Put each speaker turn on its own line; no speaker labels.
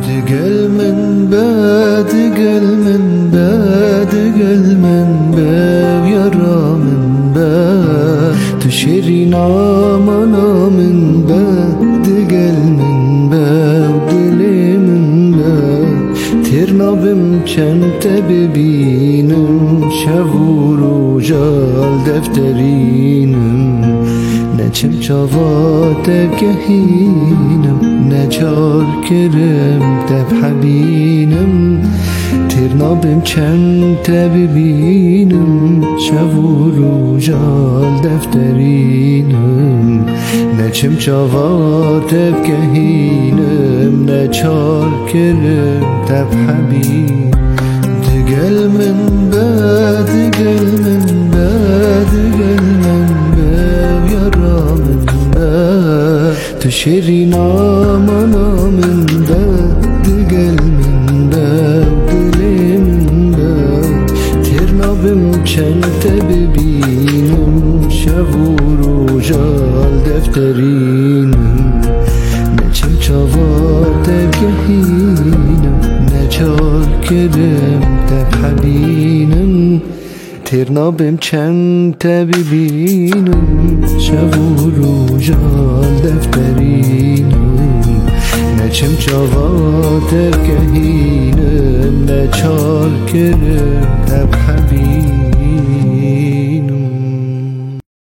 دگل من به دگل من به دگل من به یارا من به تو شیرینام آنا من به دگل من به دل من به ترنابم چند ببینم شب و روزال دفترینم نچم چاوات گهینم نچار کرم تب حبینم ترنابم چند ببینم شب و روزال دفترینم نچم چاوات گهینم نچار کرم تب حبینم دگل من به دگل من به دگل من به یارا من به تو شیرینام آنا من به دگل من به دل من به ترنابم چند ببینم شب و روزال دفترینم نچم چاوات گهینم نچار کرم تب حبینم ترنابم چند ببینم شب و روزال دفترینم نچم چاوات گهینم نچار کرم تب حبینم